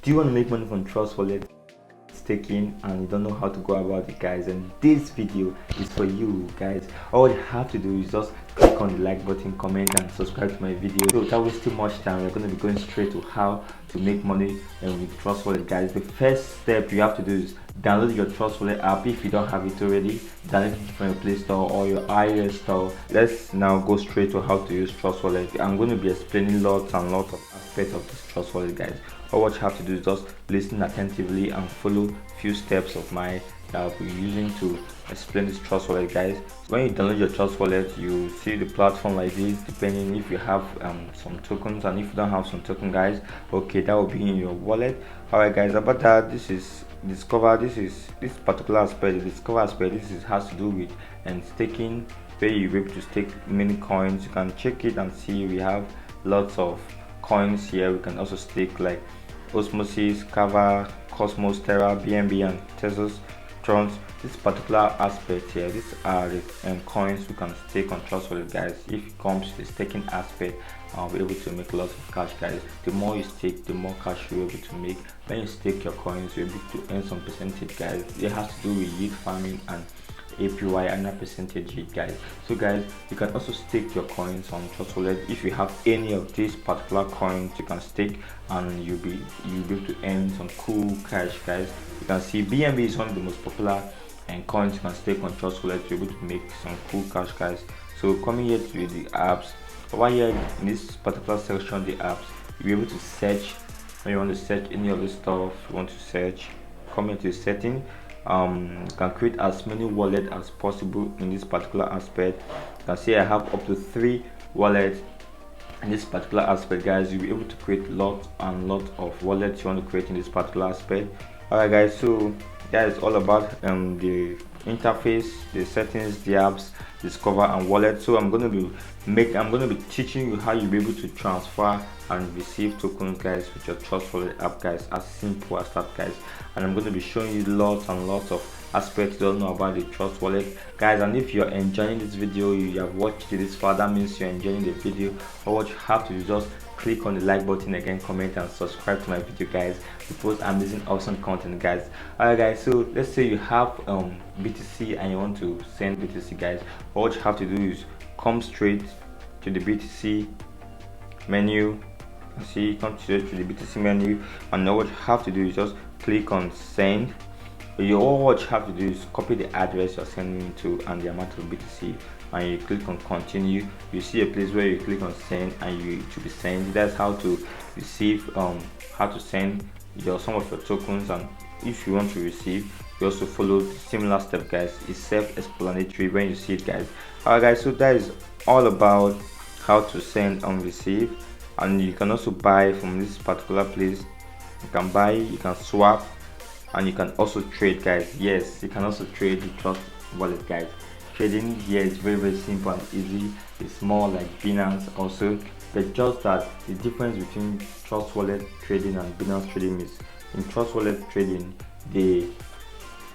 Do you want to make money from Trust Wallet staking and you don't know how to go about it, guys? And this video is for you guys. All you have to do is just click on the like button, comment and subscribe to my video. So without wasting much time, we're going to be going straight to how to make money with Trust Wallet, guys. The first step you have to do is download your Trust Wallet app. If you don't have it already, download it from your Play Store or your iOS store. Let's now go straight to how to use Trust Wallet. I'm going to be explaining lots and lots of aspects of this Trust Wallet, guys. All what you have to do is just listen attentively and follow few steps of mine that I'll be using to explain this Trust Wallet, guys. When you download your Trust Wallet, you see the platform like this, depending if you have some tokens, and if you don't have some token, guys, okay, that will be in your wallet. Alright guys, about that, this is discover, this particular aspect, the discover aspect, has to do with staking, where you're able to stake many coins. You can check it and see we have lots of coins here. We can also stake like Osmosis, Kava, Cosmos, Terra, BNB and Tesos, Trons. This particular aspect here, these are the coins we can stake on Trust Wallet, guys. If it comes to the staking aspect, I'll be able to make lots of cash, guys. The more you stake, the more cash you're able to make. When you stake your coins, you're able to earn some percentage, guys. It has to do with yield farming and APY, annual percentage yield, guys. So guys, you can also stake your coins on Trust Wallet. If you have any of these particular coins, you can stake and you'll be able to earn some cool cash, guys. You can see BNB is one of the most popular coins you can stake on Trust Wallet. You're able to make some cool cash, guys. So coming here to the apps, over here in this particular section, the apps, you'll be able to search. When you want to search any of this stuff, you want to search, come here to setting. You can create as many wallets as possible in this particular aspect. You can see I have up to 3 wallets in this particular aspect, guys. You'll be able to create lots and lots of wallets you want to create in this particular aspect. Alright guys, so that is all about the interface, the settings, the apps, discover and wallet. So I'm going to be teaching you how you'll be able to transfer and receive tokens, guys, with your Trust Wallet app, guys. As simple as that, guys. And I'm going to be showing you lots and lots of aspects you don't know about the Trust Wallet, guys. And if you're enjoying this video, you have watched this far, that means you're enjoying the video. All what you have to do is just click on the like button again, comment and subscribe to my video, guys. We post amazing awesome content, guys. Alright guys, so let's say you have BTC and you want to send BTC, guys. All you have to do is come straight to the BTC menu. See, come straight to the BTC menu, and now what you have to do is just click on send. All what you have to do is copy the address you're sending to and the amount of BTC, and you click on continue. You see a place where you click on send and you to be sent. That's how to receive, how to send some of your tokens. And if you want to receive, you also follow similar step, guys. It's self-explanatory when you see it, guys. Alright guys, so that is all about how to send and receive. And you can also buy from this particular place. You can buy, you can swap, and you can also trade, guys. Yes, you can also trade the Trust Wallet, guys. Trading here is very simple and easy. It's more like Binance also, but just that the difference between Trust Wallet trading and Binance trading is in Trust Wallet trading, the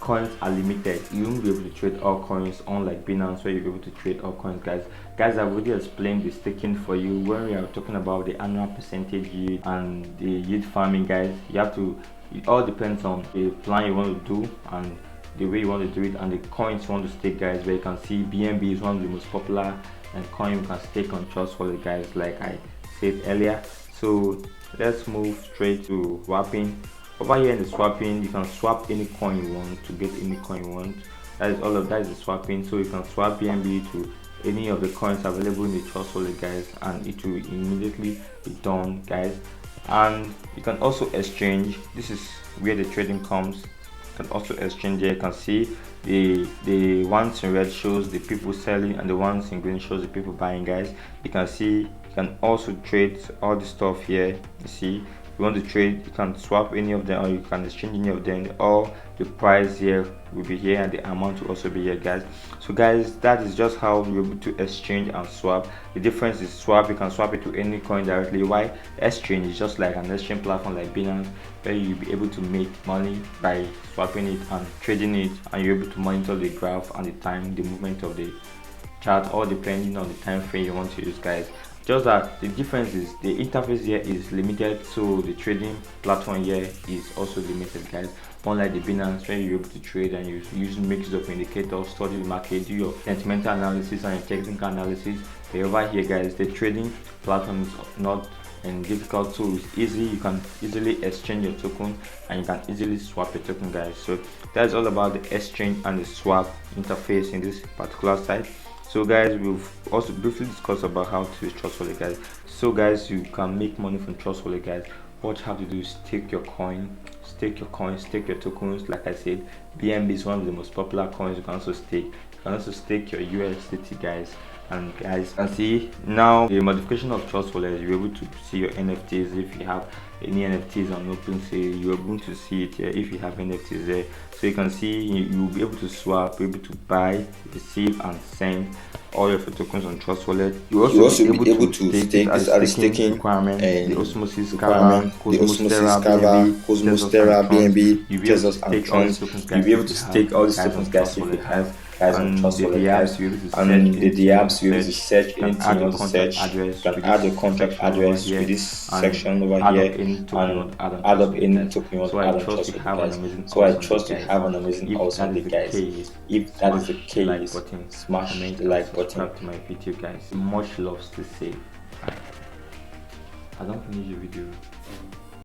coins are limited. You won't be able to trade all coins, unlike Binance where you'll be able to trade all coins, guys. I've already explained the staking for you when we are talking about the annual percentage yield and the yield farming, guys. It all depends on the plan you want to do and the way you want to do it and the coins you want to stake, guys. Where you can see BNB is one of the most popular coin you can stake on Trust Wallet, guys, like I said earlier. So let's move straight to swapping. Over here in the swapping, you can swap any coin you want to get any coin you want. That is the swapping. So you can swap BNB to any of the coins available in the Trust Wallet, guys, and it will immediately be done, guys. And you can also exchange. This is where the trading comes. You can also exchange here. You can see the ones in red shows the people selling and the ones in green shows the people buying, guys. You can see you can also trade all the stuff here. You see, you want to trade, you can swap any of them or you can exchange any of them. All the price here will be here and the amount will also be here, guys. So guys, that is just how you're able to exchange and swap. The difference is swap, you can swap it to any coin directly, while exchange is just like an exchange platform like Binance, where you'll be able to make money by swapping it and trading it, and you're able to monitor the graph and the time, the movement of the chart, all depending on the time frame you want to use, guys. Just that the difference is the interface here is limited, so the trading platform here is also limited, guys. Unlike the Binance, where you're able to trade and you use mix of indicators, study the market, do your sentimental analysis and your technical analysis. But over here, guys, the trading platform is not difficult, so it's easy. You can easily exchange your token and you can easily swap your token, guys. So that's all about the exchange and the swap interface in this particular site. So guys, we've also briefly discussed about how to use Trust Wallet, guys. So guys, you can make money from Trust Wallet, guys. What you have to do is stake your coins, stake your tokens. Like I said, BNB is one of the most popular coins. You can also stake. You can also stake your USDT, guys. And guys, and see now the modification of Trust Wallet, you're able to see your NFTs. If you have any NFTs on OpenSea, you're able to see it here. If you have NFTs there, so you can see you'll be able to swap, be able to buy, receive, and send all of your tokens on Trust Wallet. You also be able to stake as a staking requirement, the Osmosis requirement, the Cosmos Terra, BNB, you'll be able to stake all these tokens, guys. You'll be able to stake all these tokens, guys, if you have guys on Trust Wallet, guys. And the apps you use to search anything you want to search. You can add your contract address with this section over here and add up any token you want to add on Trust Wallet, guys. So I trust you have an amazing awesome day, guys. If that is the case, smash the like button. Subscribe to my video, guys. Much love, stay safe. I don't finish the video.